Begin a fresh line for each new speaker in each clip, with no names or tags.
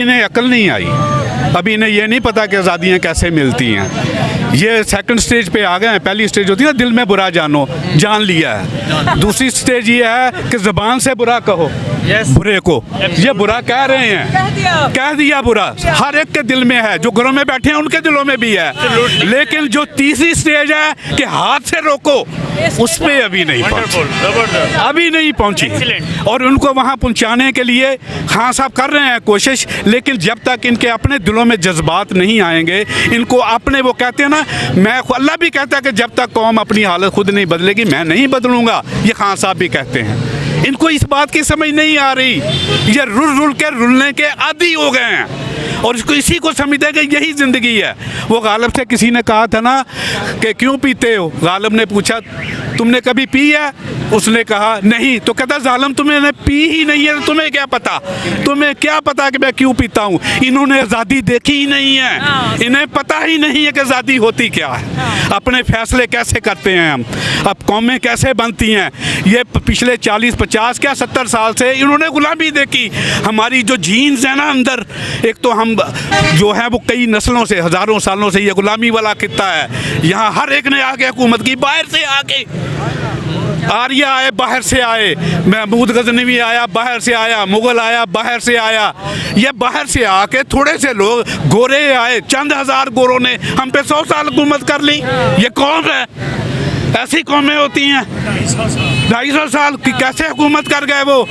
इन्हें अकल नहीं आई, अभी इन्हें ये नहीं पता कि आज़ादियाँ कैसे मिलती हैं। ये सेकंड स्टेज पे आ गए हैं। पहली स्टेज होती है ना, दिल में बुरा जानो, जान लिया है। दूसरी स्टेज ये है कि ज़बान से बुरा कहो बुरे को। ये बुरा कह रहे हैं, कह दिया बुरा, हर एक के दिल में है, जो घरों में बैठे हैं उनके दिलों में भी है। लेकिन जो तीसरी स्टेज है कि हाथ से रोको, उस पे अभी नहीं पहुंची, अभी नहीं पहुंची। और उनको वहां पहुंचाने के लिए खान साहब कर रहे हैं कोशिश, लेकिन जब तक इनके अपने दिलों में जज्बात नहीं आएंगे, इनको अपने, वो कहते हैं ना, मैं, अल्लाह भी कहता है कि जब तक कौम अपनी हालत खुद नहीं बदलेगी मैं नहीं बदलूंगा, ये खान साहब भी कहते हैं। इनको इस बात की समझ नहीं आ रही, ये रुल के रुलने के आदी हो गए हैं और इसको इसी को समझते हैं कि यही ज़िंदगी है। वो गालिब से किसी ने कहा था ना कि क्यों पीते हो, गालिब ने पूछा तुमने कभी पी है, उसने कहा नहीं, तो कहता जालिम तुम्हें पी ही नहीं है, तुम्हें क्या पता, तुम्हें क्या पता कि मैं क्यों पीता हूँ। इन्होंने आज़ादी देखी ही नहीं है, इन्हें पता ही नहीं है कि आज़ादी होती क्या है, अपने फैसले कैसे करते हैं हम, अब कौमें कैसे बनती हैं। ये पिछले 40-50 क्या 70 साल से इन्होंने गुलामी देखी। हमारी जो जीन्स है ना अंदर, एक तो हम जो है वो कई नस्लों से, हज़ारों सालों से ये गुलामी वाला खित्ता है। यहाँ हर एक ने आके हुकूमत की, बाहर से आके, आर्य आए बाहर से आए, महमूद गजनवी आया बाहर से आया, मुग़ल आया बाहर से आया, ये बाहर से आके थोड़े से लोग गोरे आए, चंद हज़ार गोरों ने हम पे 100 साल हुकूमत कर ली। ये कौन है? ऐसी कौमें होती हैं 250 साल की कैसे हुकूमत कर गए वो।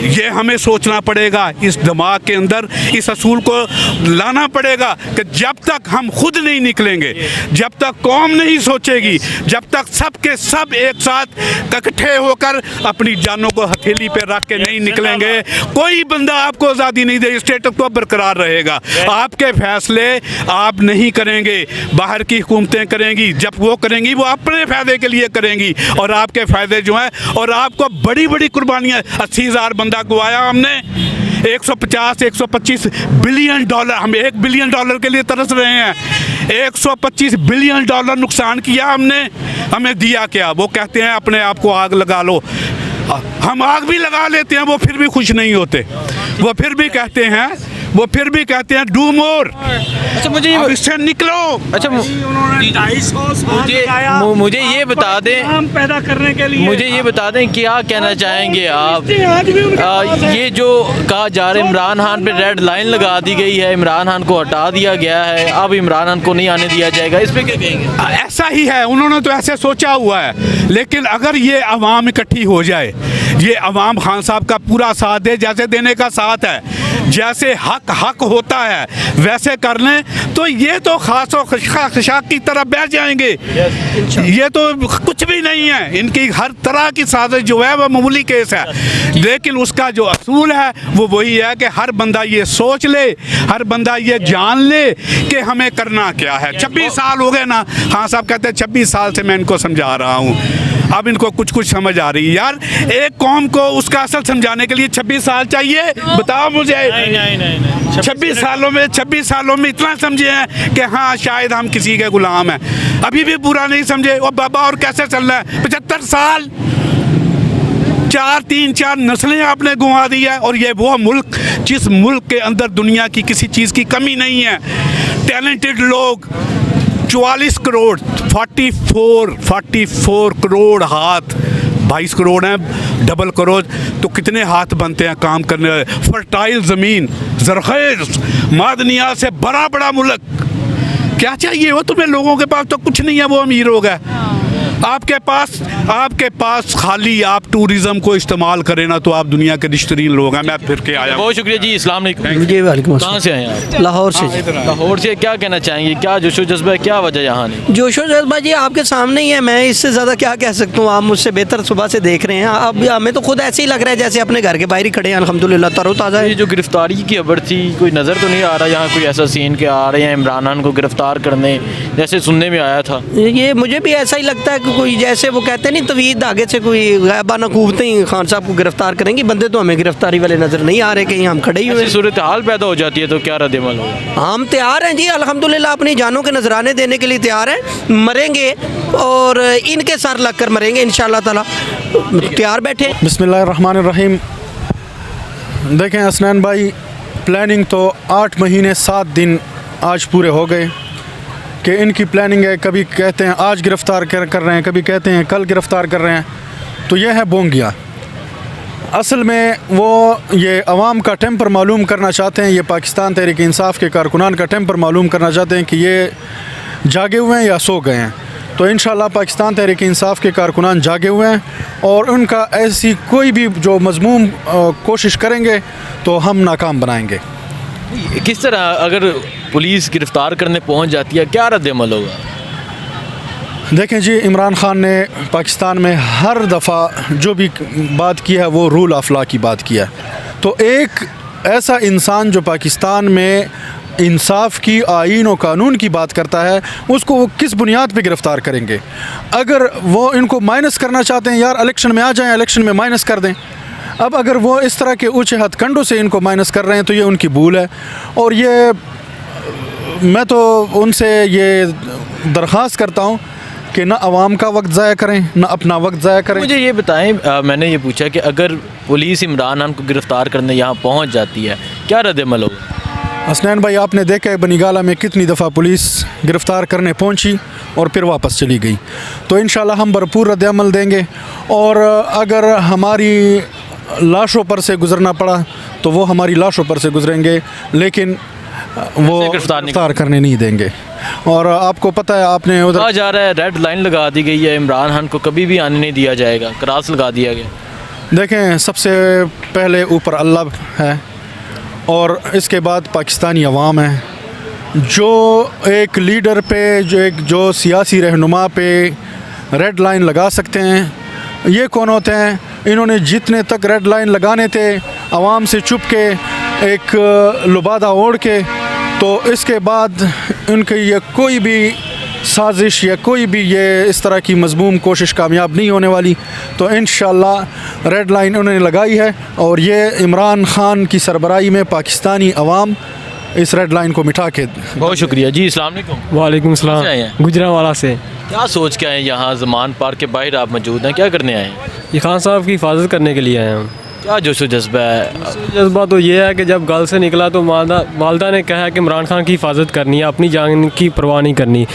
ये हमें सोचना पड़ेगा, इस दिमाग के अंदर इस असूल को लाना पड़ेगा कि जब तक हम खुद नहीं निकलेंगे, जब तक कौम नहीं सोचेगी, जब तक सब के सब एक साथ इकट्ठे होकर अपनी जानों को हथेली पे रख के नहीं निकलेंगे, कोई बंदा आपको आज़ादी नहीं दे, स्टेटस को बरकरार रहेगा। आपके फैसले आप नहीं करेंगे, बाहर की हुकूमतें करेंगी, जब वो करेंगी वो अपने फ़ायदे के लिए करेंगी और आपके फ़ायदे जो हैं, और आपको बड़ी बड़ी कुर्बानियाँ, 80,000 बंदा गवाया हमने, 150-125 बिलियन डॉलर, हम $1 बिलियन के लिए तरस रहे हैं। 125 बिलियन डॉलर नुकसान किया हमने, हमें दिया क्या? वो कहते हैं अपने आप को आग लगा लो, हम आग भी लगा लेते हैं, वो फिर भी खुश नहीं होते, वो फिर भी कहते हैं डू मोर।
अच्छा मुझे
इससे निकलो। अच्छा
मुझे ये बता दें,
पैदा करने के लिए
मुझे ये बता दें क्या कहना चाहेंगे आप, ये जो कहा जा रहा है इमरान खान पे रेड लाइन लगा दी गई है, इमरान खान को हटा दिया गया है, अब इमरान खान को नहीं आने दिया जाएगा, इस पर क्या कहेंगे?
ऐसा ही है, उन्होंने तो ऐसे सोचा हुआ है, लेकिन अगर ये अवाम इकट्ठी हो जाए, ये अवाम खान साहब का पूरा साथ दे, जैसे देने का साथ है, जैसे हक होता है वैसे कर लें, तो ये तो खास और खशाक की तरफ बैठ जाएंगे। ये तो कुछ भी नहीं है, इनकी हर तरह की साजिश जो है वह मामूली केस है, लेकिन उसका जो असूल है वो वही है कि हर बंदा ये सोच ले, हर बंदा ये जान ले कि हमें करना क्या है। 26 साल हो गए ना, हाँ साहब कहते हैं 26 साल से मैं इनको समझा रहा हूँ, अब इनको कुछ समझ आ रही है। यार एक कौम को उसका असल समझाने के लिए 26 साल चाहिए? बताओ मुझे। नहीं। 26 सालों में इतना समझे हैं कि हाँ शायद हम किसी के गुलाम हैं, अभी भी पूरा नहीं समझे। और बाबा और कैसे चल रहा है? 75 साल, 4 नस्लें आपने गुंवा दी है, और ये वो मुल्क जिस मुल्क के अंदर दुनिया की किसी चीज़ की कमी नहीं है, टैलेंटेड लोग, 44 करोड़, 44 करोड़ हाथ, 22 करोड़ हैं, डबल करोड़ तो कितने हाथ बनते हैं काम करने वाले। फर्टाइल ज़मीन, ज़रख़ेज़, मादनियात से बड़ा मुल्क, क्या चाहिए वो तुम्हें? लोगों के पास तो कुछ नहीं है, वो अमीर हो गए। आपके पास खाली आप टूरिज़्म को इस्तेमाल करें ना, तो आप दुनिया के रिश्तेदार लोग हैं। मैं फिर के आया।
बहुत शुक्रिया जी, अस्सलाम वालेकुम।
जी वालेकुम।
कहाँ से आए आप?
लाहौर से।
लाहौर से। क्या कहना चाहेंगे, क्या जोशो जज्बा है, क्या वजह यहाँ नहीं?
जोशो जज्बा जी आपके सामने ही है, मैं इससे ज़्यादा क्या कह सकता हूँ, आप मुझसे बेहतर सुबह से देख रहे हैं। अब हमें तो खुद ऐसे ही लग रहा है जैसे अपने घर के बाहर ही खड़े हैं, अल्हम्दुलिल्लाह तरोताज़ा है।
ये जो गिरफ्तारी की खबर थी, कोई नज़र तो नहीं आ रहा यहाँ कोई ऐसा सीन के आ रहे हैं इमरान खान को गिरफ्तार करने, जैसे सुनने में आया था?
ये मुझे भी ऐसा ही लगता है कि कोई, जैसे वो कहते हैं नहीं, तवीद आगे से कोई गैबाना कुव्वतें खान साहब को गिरफ्तार करेंगी, बंदे तो हमें गिरफ्तारी वाले नज़र नहीं आ रहे, कहीं हम खड़े ही हुए।
सूरत हाल पैदा हो जाती है तो क्या रद्द-ए-अमल होगा?
हम तैयार हैं जी, अल्हम्दुलिल्लाह अपनी जानों के नजराने देने के लिए तैयार हैं, मरेंगे और इनके सर लग कर मरेंगे इंशाअल्लाह ताला, तैयार बैठे।
बिस्मिल्लाहिर्रहमानिर्रहीम। देखें हसनैन भाई, प्लानिंग तो 8 महीने 7 दिन आज पूरे हो गए कि इनकी प्लानिंग है। कभी कहते हैं आज गिरफ़्तार कर रहे हैं, कभी कहते हैं कल गिरफ़्तार कर रहे हैं। तो ये है बोंगिया। असल में वो ये अवाम का टेम्पर मालूम करना चाहते हैं, ये पाकिस्तान तहरीक इंसाफ के कारकुनान का टेम्पर मालूम करना चाहते हैं कि ये जागे हुए हैं या सो गए हैं। तो इंशाल्लाह पाकिस्तान तहरीक इंसाफ के कारकुनान जागे हुए हैं और उनका ऐसी कोई भी जो मज़मूम कोशिश करेंगे तो हम नाकाम बनाएंगे।
किस तरह अगर पुलिस गिरफ्तार करने पहुंच जाती है, क्या रद्द-ए-अमल होगा?
देखें जी, इमरान ख़ान ने पाकिस्तान में हर दफ़ा जो भी बात की है वो रूल ऑफ लॉ की बात किया। तो एक ऐसा इंसान जो पाकिस्तान में इंसाफ की, आईन और कानून की बात करता है, उसको वो किस बुनियाद पे गिरफ़्तार करेंगे? अगर वो इनको माइनस करना चाहते हैं, यार इलेक्शन में आ जाएं, इलेक्शन में माइनस कर दें। अब अगर वो इस तरह के ऊँचे हथकंडों से इनको माइनस कर रहे हैं तो ये उनकी भूल है। और ये मैं तो उनसे ये दरख्वास्त करता हूँ कि ना आवाम का वक्त ज़ाया करें, ना अपना वक्त ज़ाया करें।
मुझे ये बताएं, मैंने ये पूछा कि अगर पुलिस इमरान खान को गिरफ़्तार करने यहाँ पहुँच जाती है, क्या रद्द-ए-अमल होगा?
हसनैन भाई, आपने देखा है बनीगाला में कितनी दफ़ा पुलिस गिरफ़्तार करने पहुंची और फिर वापस चली गई। तो इंशाल्लाह हम भरपूर रद्द-ए-अमल देंगे और अगर हमारी लाशों पर से गुज़रना पड़ा तो वो हमारी लाशों पर से गुज़रेंगे, लेकिन वो गिरफ़्तार करने नहीं देंगे। और आपको पता है, आपने उधर
कहा जा रहा है रेड लाइन लगा दी गई है, इमरान खान को कभी भी आने नहीं दिया जाएगा, क्रॉस लगा दिया गया।
देखें, सबसे पहले ऊपर अल्लाह है और इसके बाद पाकिस्तानी अवाम है। जो एक लीडर पे, जो सियासी रहनुमा पे रेड लाइन लगा सकते हैं, ये कौन होते हैं? इन्होंने जितने तक रेड लाइन लगाने थे अवाम से चुप के एक लुबादा ओढ़ के, तो इसके बाद उनकी ये कोई भी साजिश या कोई भी ये इस तरह की मज़मूम कोशिश कामयाब नहीं होने वाली। तो इंशाल्लाह रेड लाइन उन्होंने लगाई है और ये इमरान ख़ान की सरबराही में पाकिस्तानी अवाम इस रेड लाइन को मिटा के।
बहुत शुक्रिया जी। अस्सलाम वालेकुम।
वालेकुम सलाम।
कहाँ से आए हैं?
गुजरांवाला से।
क्या सोच के आए यहाँ ज़मान पार्क के बाहर आप मौजूद हैं, क्या करने आए हैं?
ये खान साहब की हिफाजत करने के लिए आए हैं हम।
क्या जोशो जज्बा है?
जज्बा तो ये है कि जब गल से निकला तो वालदा ने कहा कि इमरान खान की हिफाजत करनी है, अपनी जान की परवाह नहीं करनी।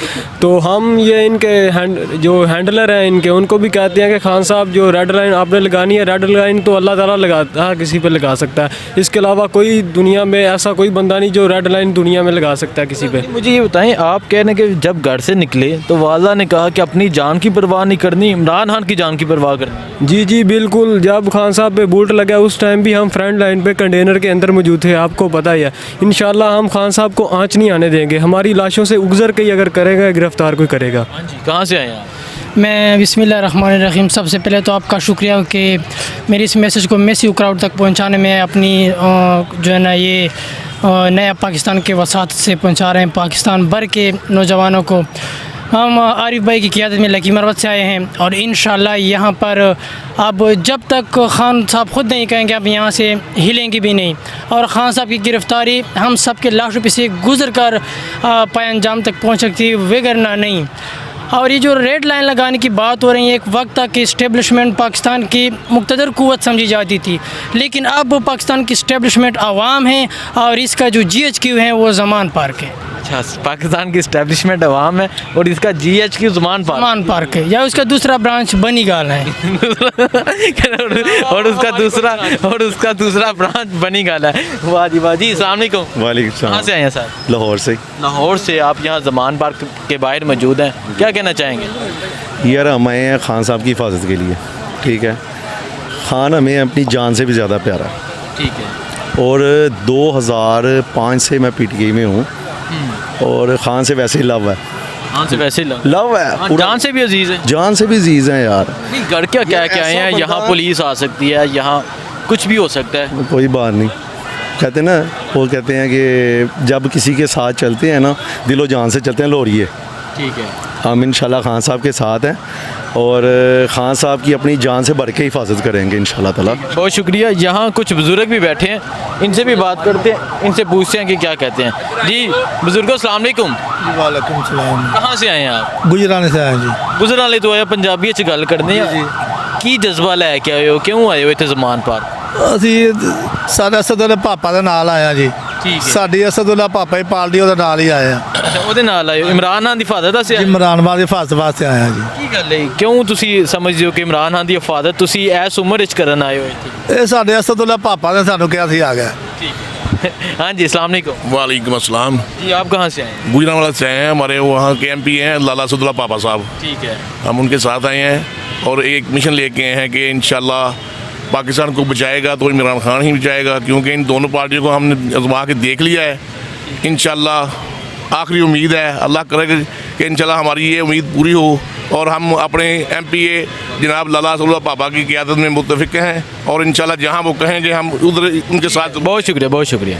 तो हम ये इनके जो हैंडलर हैं इनके, उनको भी कहते हैं कि खान साहब जो रेड लाइन आपने लगानी है, रेड लाइन तो अल्लाह ताला लगाता है, किसी पे लगा सकता है। इसके अलावा कोई दुनिया में ऐसा कोई बंदा नहीं जो रेड लाइन दुनिया में लगा सकता है किसी पे।
मुझे ये बताएं, आप कह रहे हैं कि जब घर से निकले तो वालदा ने कहा कि अपनी जान की परवाह नहीं करनी, इमरान खान की जान की परवाह करनी।
जी जी बिल्कुल। जब खान साहब पे बूट लगा उस टाइम भी हम फ्रंट लाइन पे कंटेनर के अंदर मौजूद थे, आपको पता ही है। इंशाल्लाह हम खान साहब को आँच नहीं आने देंगे। हमारी लाशों से उगजर के ही अगर करेगा गिरफ्तार कोई करेगा।
हाँ जी, कहाँ से आए हैं आप?
मैं बिस्मिल्लाहिर्रहमानिर्रहीम। सबसे पहले तो आपका शुक्रिया कि मेरी इस मैसेज को मैसिव क्राउड तक पहुंचाने में अपनी जो है ना ये नया पाकिस्तान के वसात से पहुंचा रहे हैं पाकिस्तान भर के नौजवानों को। हम आरिफ भाई की क़ियादत में लकी मरवत से आए हैं और इंशाल्लाह यहाँ पर अब जब तक खान साहब ख़ुद नहीं कहेंगे अब यहाँ से हिलेंगे भी नहीं। और ख़ान साहब की गिरफ़्तारी हम सब के लाशों पे से गुज़र कर पाए अंजाम तक पहुँच सकती है, वगरना नहीं। और ये जो रेड लाइन लगाने की बात हो रही है, एक वक्त तक इस्टेब्लिशमेंट पाकिस्तान की मुक़्तदर क़ुव्वत समझी जाती थी, लेकिन अब पाकिस्तान की इस्टेब्लिशमेंट आवाम है और इसका जो GHQ है वो ज़मान पार्क है।
अच्छा, पाकिस्तान की इस्टेब्लिशमेंट अवाम है और इसका GHQ ज़मान
पार्क है, या उसका दूसरा ब्रांच बनीगाल है।
और उसका दूसरा ब्रांच बनीगाल है। वाह जी वाह जी। अस्सलाम वालेकुम।
वालेकुम सलाम।
कहाँ से आए हैं सर?
लाहौर से।
लाहौर से। आप यहाँ ज़मान पार्क के बाहर मौजूद हैं, क्या कहना चाहेंगे?
यार हम आए हैं खान साहब की हिफाजत के लिए, ठीक है। खान हमें अपनी जान से भी ज़्यादा प्यारा है,
ठीक है।
और 2005 से मैं PTI में हूँ और खान से वैसे ही लव है।
खान से वैसे
लव है,
जान से भी अजीज़ है।
जान से भी अजीज़ हैं यार।
नहीं, घर क्या क्या क्या
ऐसा
हैं, यहाँ
बंदा-
पुलिस आ सकती है, यहाँ कुछ भी हो सकता है।
कोई बात नहीं, कहते ना, वो कहते हैं कि जब किसी के साथ चलते हैं ना, दिलो जान से चलते हैं लोरिए।
ठीक है।
हम इंशाल्लाह खान साहब के साथ हैं और खान साहब की अपनी जान से बढ़ के हिफाजत करेंगे इंशाल्लाह ताला।
बहुत शुक्रिया। यहाँ कुछ बुज़ुर्ग भी बैठे हैं, इनसे भी बात करते हैं, इनसे पूछते हैं कि क्या कहते हैं। जी बुज़ुर्गों, अस्सलाम वालेकुम।
वालेकुम सलाम।
कहाँ से आए हैं आप?
गुजराने से आए जी।
गुजराने तो आया पंजाबी च गल करने की जज्बा लैके आए हो, क्यों आए हो इतने ज़मान पार्क?
ਅਸੀਂ ਸਾਡੇ ਅਸਦੁੱਲਾ ਪਾਪਾ ਦੇ ਨਾਲ ਆਇਆ ਜੀ
ਠੀਕ ਹੈ
ਸਾਡੀ ਅਸਦੁੱਲਾ ਪਾਪਾ ਹੀ ਪਾਲਦੀ ਉਹਦੇ ਨਾਲ ਹੀ ਆਏ ਆ
ਅੱਛਾ ਉਹਦੇ ਨਾਲ ਆਏ ਹੋ। ਇਮਰਾਨ ਖਾਨ ਦੀ ਹਿਫਾਜ਼ਤ ਵਾਸਤੇ ਆਏ ਹੋ?
ਇਮਰਾਨ ਖਾਨ ਦੀ ਹਿਫਾਜ਼ਤ ਵਾਸਤੇ ਆਇਆ ਜੀ
ਕੀ ਗੱਲ ਹੈ ਕਿਉਂ ਤੁਸੀਂ ਸਮਝਦੇ ਹੋ ਕਿ ਇਮਰਾਨ ਖਾਨ ਦੀ ਹਿਫਾਜ਼ਤ ਤੁਸੀਂ ਇਸ ਉਮਰ ਵਿੱਚ ਕਰਨ ਆਏ ਹੋ ਇੱਥੇ?
ਇਹ ਸਾਡੇ ਅਸਦੁੱਲਾ ਪਾਪਾ ਨੇ ਸਾਨੂੰ ਕਿਹਾ ਸੀ ਆ ਗਿਆ
ठीक है हाँ जी अस्सलाम वालेकुम।
वालेकुम अस्सलाम।
जी आप कहाँ से आए हैं?
गुजरांवाला से आए हैं, हमारे वहाँ के एमपी हैं लाला सदुल्ला पापा साहब।
ठीक है
हम उनके साथ आए हैं और एक मिशन लेके आए हैं कि इंशाल्लाह पाकिस्तान को बचाएगा तो इमरान खान ही बचाएगा, क्योंकि इन दोनों पार्टियों को हमने आजमा के देख लिया है। इंशाल्लाह आखिरी उम्मीद है, अल्लाह करे कि इंशाल्लाह हमारी ये उम्मीद पूरी हो और हम अपने MPA जनाब लाला सदुल्ला पापा की क़यादत में मुत्तफ़िक़ हैं और इंशाल्लाह जहाँ वो कहेंगे हम उधर उनके साथ।
बहुत शुक्रिया बहुत शुक्रिया।